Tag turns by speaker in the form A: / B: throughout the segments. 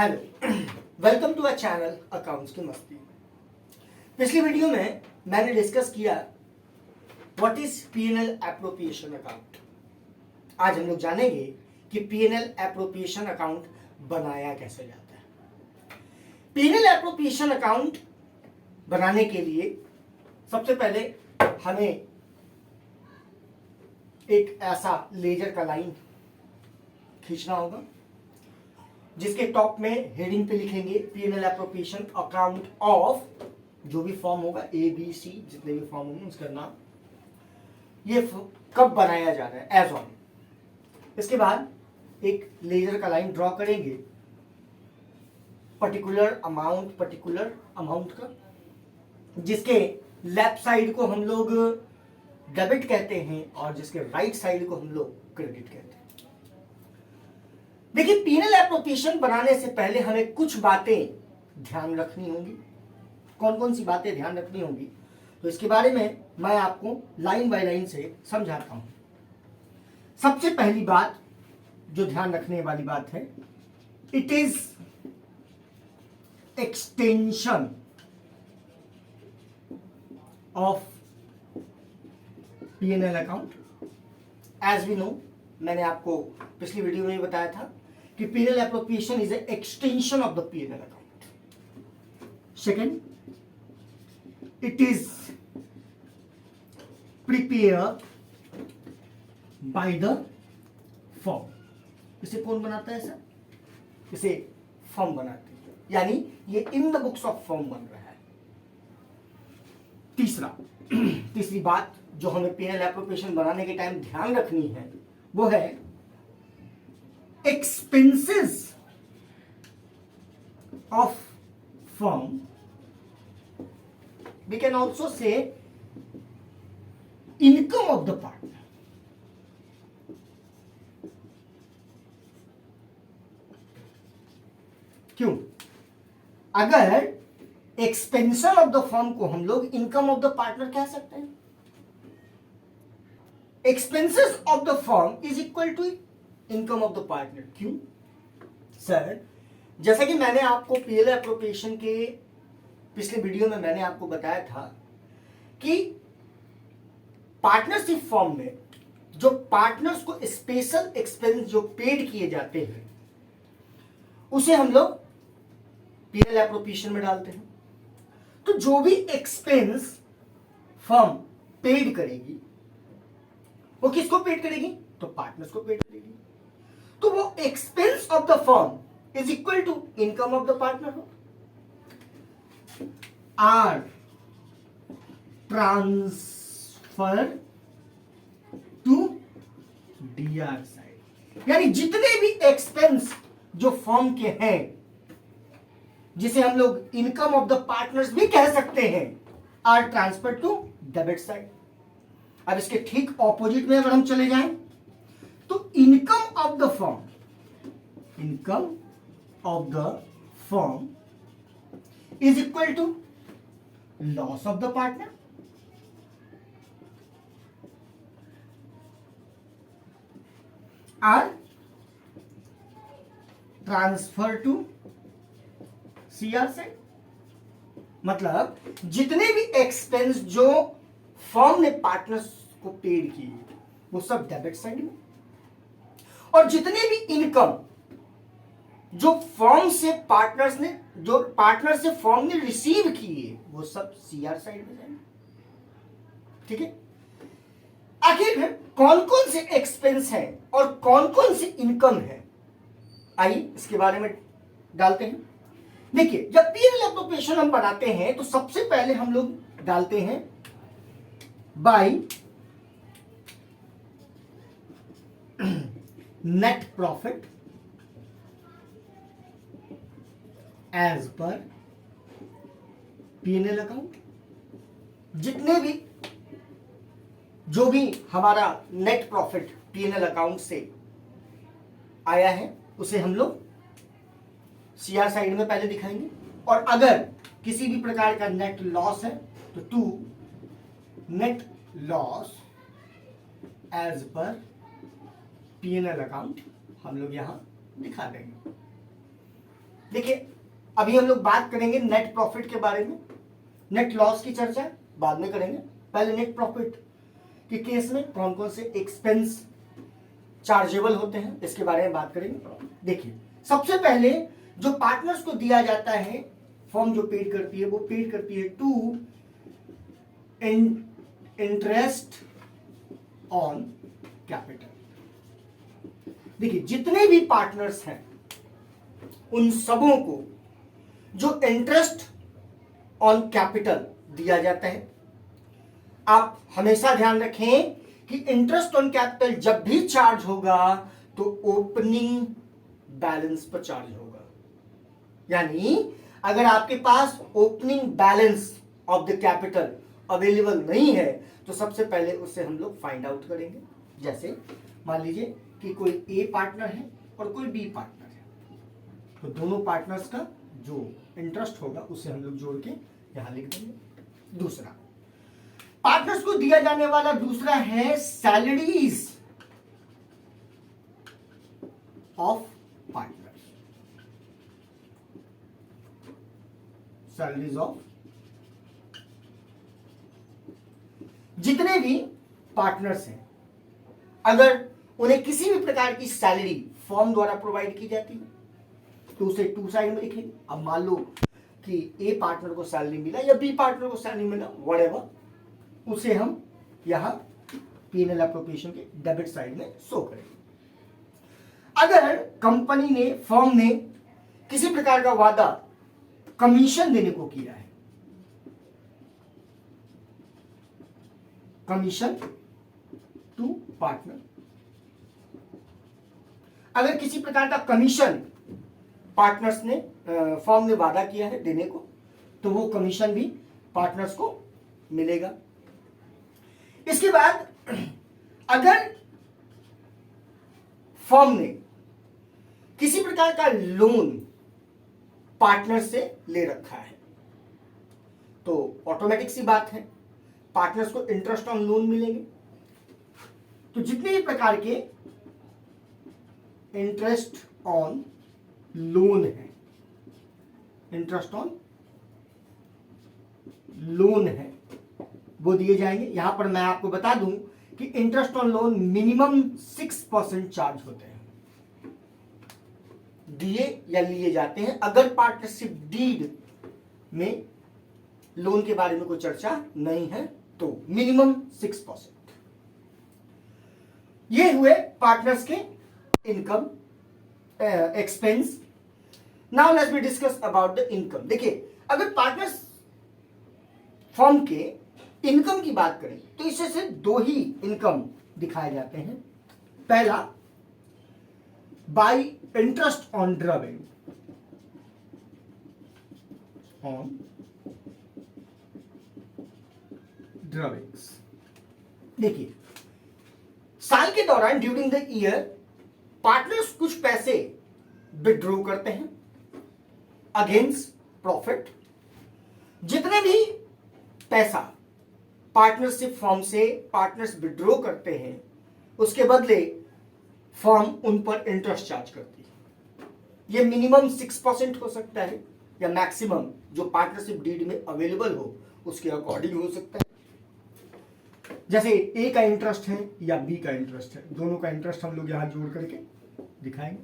A: Hello, welcome to a channel accounts की मस्ती। पिछली वीडियो में मैंने डिस्कस किया what is PNL appropriation account. आज हम लोग जानेंगे कि पीएनएल एप्रोप्रिएशन अकाउंट बनाया कैसे जाता है। पीएनएल एप्रोप्रिएशन अकाउंट बनाने के लिए सबसे पहले हमें एक ऐसा लेजर का लाइन खींचना होगा जिसके टॉप में हेडिंग पे लिखेंगे पीएनएल एप्रोप्रिएशन अकाउंट ऑफ, जो भी फॉर्म होगा ए बी सी, जितने भी फॉर्म होंगे उसका नाम, ये कब बनाया जा रहा है एज ऑन। इसके बाद एक लेजर का लाइन ड्रॉ करेंगे पर्टिकुलर अमाउंट का, जिसके लेफ्ट साइड को हम लोग डेबिट कहते हैं और जिसके राइट साइड को हम लोग क्रेडिट कहते हैं। देखिए, पीएनएल एप्रोप्रिएशन बनाने से पहले हमें कुछ बातें ध्यान रखनी होंगी। कौन कौन सी बातें ध्यान रखनी होंगी, तो इसके बारे में मैं आपको लाइन बाय लाइन से समझाता हूं। सबसे पहली बात जो ध्यान रखने वाली बात है, it is extension of PNL account. As we know, मैंने आपको पिछली वीडियो में बताया था कि PNL appropriation is a extension of the PNL account. Second, it is prepare by the firm. इसे कौन बनाता है सर? इसे फर्म बनाती है, यानी ये in the books of firm बन रहा है। तीसरी बात जो हमें पीएनएल एप्रोप्रिएशन बनाने के टाइम ध्यान रखनी है वो है expenses of firm. We can also say income of the partner. क्यों? अगर एक्सपेंशन ऑफ द फर्म को हम लोग इनकम ऑफ द पार्टनर कह सकते हैं। Expenses of the firm is equal to income of the partner. क्यों सर? जैसा कि मैंने आपको पीएनएल एप्रोप्रिएशन के पिछले वीडियो में मैंने आपको बताया था कि पार्टनरशिप फर्म में जो पार्टनर्स को स्पेशल एक्सपेंस जो पेड किए जाते हैं उसे हम लोग पीएनएल एप्रोप्रिएशन में डालते हैं। तो जो भी एक्सपेंस फर्म पेड करेगी वो किसको पेड करेगी? तो पार्टनर्स को पेड करेगी। तो वो expense of the firm is equal to income of the partner. Are transfer to DR side, यानी जितने भी एक्सपेंस जो फर्म के हैं, जिसे हम लोग इनकम ऑफ द पार्टनर्स भी कह सकते हैं, are transfer to debit side. अब इसके ठीक ऑपोजिट में अगर हम चले जाएं तो income of the firm is equal to loss of the partner. Are transfer to CR side. मतलब जितने भी एक्सपेंस जो फर्म ने पार्टनर्स को पेड किए वो सब डेबिट साइड में, और जितने भी इनकम जो फर्म से पार्टनर्स ने जो पार्टनर से फर्म ने रिसीव किए वो सब सीआर साइड में जाएंगे। ठीक है? आखिर कौन कौन से एक्सपेंस हैं और कौन कौन सी इनकम है, आइए इसके बारे में डालते हैं। देखिए, जब पीएनएल एप्रोप्रिएशन हम बनाते हैं तो सबसे पहले हम लोग डालते हैं by net profit as per PNL account. जितने भी जो भी हमारा नेट प्रॉफिट पीएनएल अकाउंट से आया है उसे हम लोग सीआर साइड में पहले दिखाएंगे, और अगर किसी भी प्रकार का नेट लॉस है तो to net loss as per PNL account हम लोग यहां दिखा देंगे। देखिए अभी हम लोग बात करेंगे नेट प्रॉफिट के बारे में, नेट लॉस की चर्चा बाद में करेंगे। पहले नेट प्रॉफिट के केस में कौन कौन से एक्सपेंस चार्जेबल होते हैं इसके बारे में बात करेंगे। देखिए सबसे पहले जो पार्टनर्स को दिया जाता है, फर्म जो पेड करती है वो पेड करती है टू इंटरेस्ट ऑन कैपिटल। देखिए जितने भी पार्टनर्स हैं उन सबों को जो इंटरेस्ट ऑन कैपिटल दिया जाता है। आप हमेशा ध्यान रखें कि इंटरेस्ट ऑन कैपिटल जब भी चार्ज होगा तो ओपनिंग बैलेंस पर चार्ज होगा। यानी अगर आपके पास opening balance of the capital available नहीं है तो सबसे पहले उससे हम लोग फाइंड आउट करेंगे। जैसे मान लीजिए कि कोई ए पार्टनर है और कोई बी पार्टनर है, तो दोनों पार्टनर्स का जो इंटरेस्ट होगा उसे हम लोग जोड़ के यहां लिख देंगे। दूसरा पार्टनर्स को दिया जाने वाला दूसरा है salaries of partners, salaries of जितने भी पार्टनर्स हैं अगर उन्हें किसी भी प्रकार की सैलरी फर्म द्वारा प्रोवाइड की जाती है तो उसे टू साइड में लिखेंगे। अब मान लो कि ए पार्टनर को सैलरी मिला या बी पार्टनर को सैलरी मिला व्हाटएवर, उसे हम यहां P&L एप्रोप्रिएशन के डेबिट साइड में शो करेंगे। अगर कंपनी ने फर्म ने किसी प्रकार का वादा कमीशन देने को किया है, कमीशन टू पार्टनर, अगर किसी प्रकार का कमीशन पार्टनर्स ने फर्म ने वादा किया है देने को तो वो कमीशन भी पार्टनर्स को मिलेगा। इसके बाद अगर फर्म ने किसी प्रकार का लोन पार्टनर से ले रखा है तो ऑटोमेटिक सी बात है पार्टनर्स को इंटरेस्ट ऑन लोन मिलेंगे। तो जितने भी प्रकार के इंटरेस्ट ऑन लोन है, इंटरेस्ट ऑन लोन है वो दिए जाएंगे। यहां पर मैं आपको बता दूं कि interest on loan minimum 6% charge होते हैं, दिए या लिए जाते हैं। अगर पार्टनरशिप डीड में लोन के बारे में कोई चर्चा नहीं है तो मिनिमम 6%। ये हुए पार्टनर्स के income expense. Now let's be discuss about the income. देखिए अगर पार्टनर्स फर्म के इनकम की बात करें तो इससे से दो ही इनकम दिखाए जाते हैं। पहला by interest on driving, on drivings. देखिए साल के दौरान ड्यूरिंग द ईयर पार्टनर्स कुछ पैसे विड्रॉ करते हैं अगेंस्ट प्रॉफिट। जितने भी पैसा पार्टनरशिप फर्म से पार्टनर्स विड्रॉ करते हैं उसके बदले फर्म उन पर इंटरेस्ट चार्ज करती है। यह मिनिमम 6% हो सकता है या मैक्सिमम जो पार्टनरशिप डीड में अवेलेबल हो उसके अकॉर्डिंग हो सकता है। जैसे ए का इंटरेस्ट है या बी का इंटरेस्ट है, दोनों का इंटरेस्ट हम लोग यहां जोड़ करके दिखाएंगे।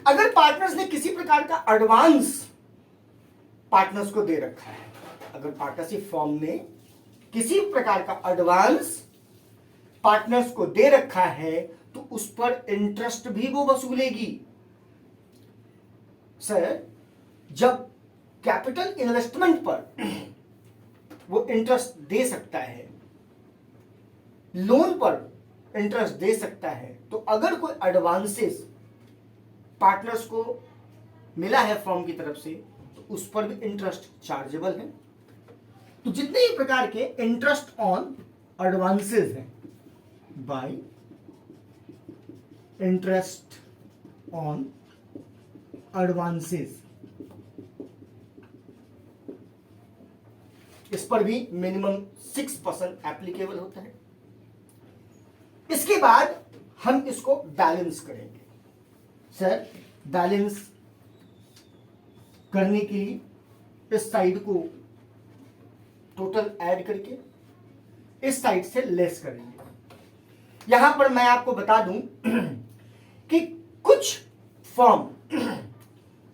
A: अगर पार्टनर्स ने किसी प्रकार का एडवांस पार्टनर्स को दे रखा है, अगर पार्टनरशिप फर्म ने किसी प्रकार का एडवांस पार्टनर्स को दे रखा है तो उस पर इंटरेस्ट भी वो वसूलेगी। सर जब कैपिटल इन्वेस्टमेंट पर वो इंटरेस्ट दे सकता है, लोन पर इंटरेस्ट दे सकता है, तो अगर कोई एडवांसेस पार्टनर्स को मिला है फर्म की तरफ से तो उस पर भी इंटरेस्ट चार्जेबल है। तो जितने ही प्रकार के इंटरेस्ट ऑन एडवांसेस हैं, बाय इंटरेस्ट ऑन एडवांसेस, इस पर भी मिनिमम 6% एप्लीकेबल होता है। इसके बाद हम इसको बैलेंस करेंगे। सर बैलेंस करने के लिए इस साइड को टोटल ऐड करके इस साइड से लेस करेंगे। यहां पर मैं आपको बता दूं कि कुछ फर्म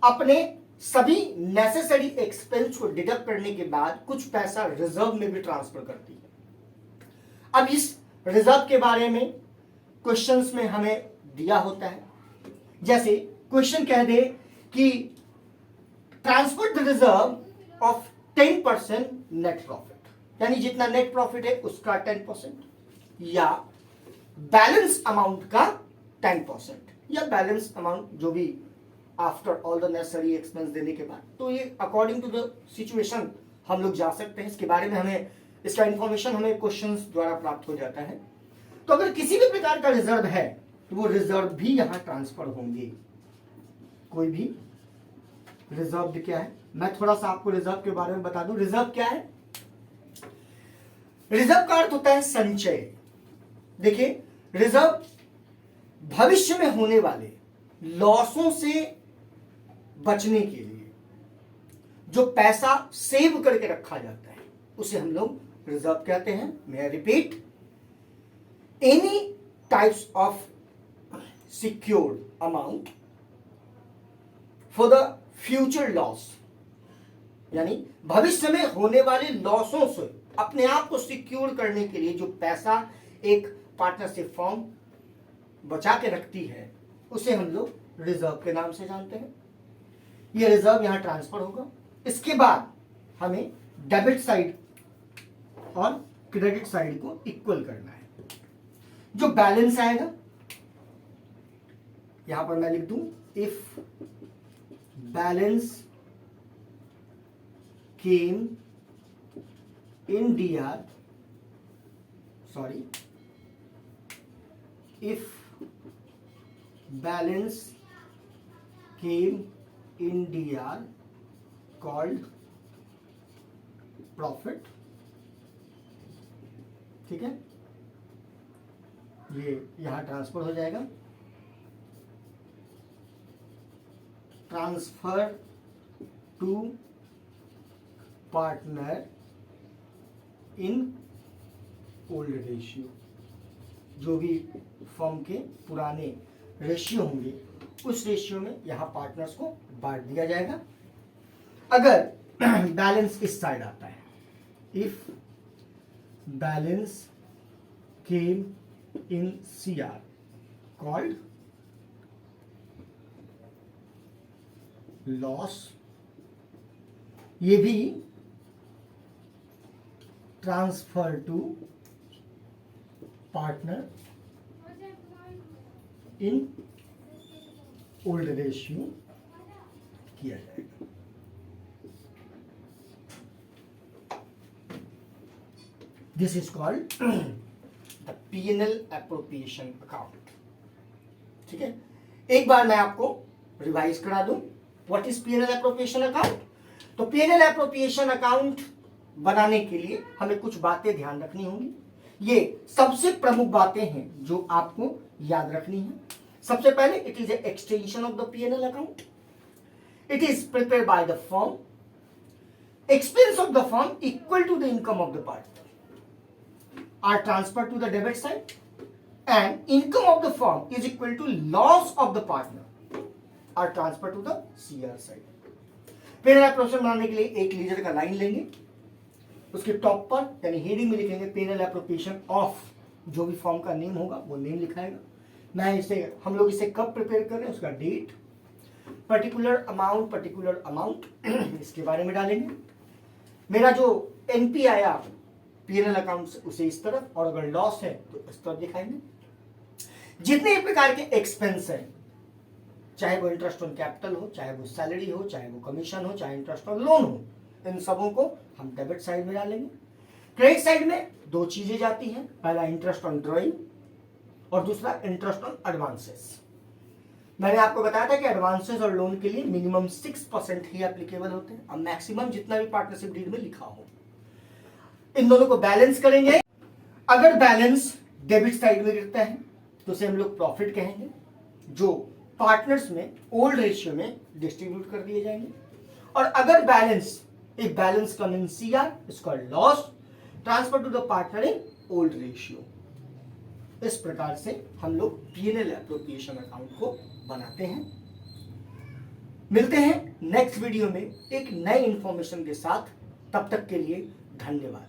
A: अपने सभी नेसेसरी एक्सपेंस को डिडक्ट करने के बाद कुछ पैसा रिजर्व में भी ट्रांसफर करती है। अब इस रिजर्व के बारे में क्वेश्चंस में हमें दिया होता है, जैसे क्वेश्चन कह दे कि transfer the reserve of 10% net profit, यानी जितना नेट प्रॉफिट है उसका 10%, या बैलेंस अमाउंट का 10%, या बैलेंस अमाउंट जो भी after all the necessary expense देने के बाद। तो ये अकॉर्डिंग टू द सिचुएशन हम लोग जा सकते हैं। इसके बारे में हमें इसका इंफॉर्मेशन हमें क्वेश्चंस द्वारा प्राप्त हो जाता है। तो अगर किसी भी प्रकार का रिजर्व है तो वो रिजर्व भी यहां ट्रांसफर होंगे। कोई भी रिजर्व क्या है, मैं थोड़ा सा आपको रिजर्व के बारे में बता दूं। रिजर्व क्या है? रिजर्व का अर्थ होता है संचय। देखिए, रिजर्व भविष्य में होने वाले लॉसों से बचने के लिए जो पैसा सेव करके रखा जाता है उसे हम लोग रिजर्व कहते हैं। May I repeat, any types of secured amount for the future loss, यानी भविष्य में होने वाले लॉसों से अपने आप को सिक्योर करने के लिए जो पैसा एक पार्टनरशिप फर्म बचा के रखती है उसे हम लोग रिजर्व के नाम से जानते हैं। ये रिजर्व यहां ट्रांसफर होगा। इसके बाद हमें डेबिट साइड और क्रेडिट साइड को इक्वल करना है। जो बैलेंस आएगा यहां पर मैं लिख दूं, if balance came in DR, sorry, if balance came in DR called profit, ठीक है, ये यहां ट्रांसफर हो जाएगा। Transfer to partner in old ratio, जो भी फर्म के पुराने रेशियो होंगे उस रेशियो में यहां पार्टनर्स को बांट दिया जाएगा। अगर बैलेंस इस साइड आता है, if balance came in CR called loss, ये भी transfer to partner in old ratio किया जाएगा। This is called the P&L appropriation account. ठीक है, एक बार मैं आपको रिवाइज करा दूं, what is P&L appropriation account. तो P&L एप्रोप्रिएशन अकाउंट बनाने के लिए हमें कुछ बातें ध्यान रखनी होंगी। ये सबसे प्रमुख बातें हैं जो आपको याद रखनी है। सबसे पहले, it is a extension of the P&L account. It is prepared by the firm. Expense of the firm equal to the income of the partner are transferred to the debit side, and income of the firm is equal to loss of the partner are transferred to the CR side। P&L appropriation बनाने के लिए एक leisure का line लेंगे, उसके top पर यानी heading में लिखेंगे P&L एप्रोप्रिएशन ऑफ, जो भी फर्म का नेम होगा वो नेम लिखाएगा। मैं इसे, हम लोग इसे कब प्रिपेयर कर रहे हैं उसका डेट, पर्टिकुलर अमाउंट इसके बारे में डालेंगे। मेरा जो NP आया P&L अकाउंट से उसे इस तरफ, और अगर लॉस है तो इस तरफ दिखाएंगे। जितने प्रकार के एक्सपेंस हैं, चाहे वो इंटरेस्ट ऑन कैपिटल हो, चाहे वो सैलरी हो, चाहे वो कमीशन हो, चाहे इंटरेस्ट ऑन लोन हो, इन सबों को हम डेबिट साइड में डालेंगे। क्रेडिट साइड में दो चीजें जाती हैं, पहला इंटरेस्ट ऑन ड्रॉइंग और दूसरा इंटरेस्ट ऑन एडवांसेस। मैंने आपको बताया था कि एडवांसेस और लोन के लिए मिनिमम 6% ही एप्लीकेबल होते हैं, अब मैक्सिमम जितना भी पार्टनरशिप डीड में लिखा हो। इन दोनों को बैलेंस करेंगे। अगर बैलेंस डेबिट साइड में गिरता है तो उसे हम लोग प्रॉफिट कहेंगे, जो पार्टनर्स में ओल्ड रेशियो में डिस्ट्रीब्यूट कर दिए जाएंगे। और अगर balance, if balance come in CR is called loss, transfer to the partner in old ratio. इस प्रकार से हम लोग पीएनएल एप्रोप्रिएशन अकाउंट को बनाते हैं। मिलते हैं नेक्स्ट वीडियो में एक नए इंफॉर्मेशन के साथ, तब तक के लिए धन्यवाद।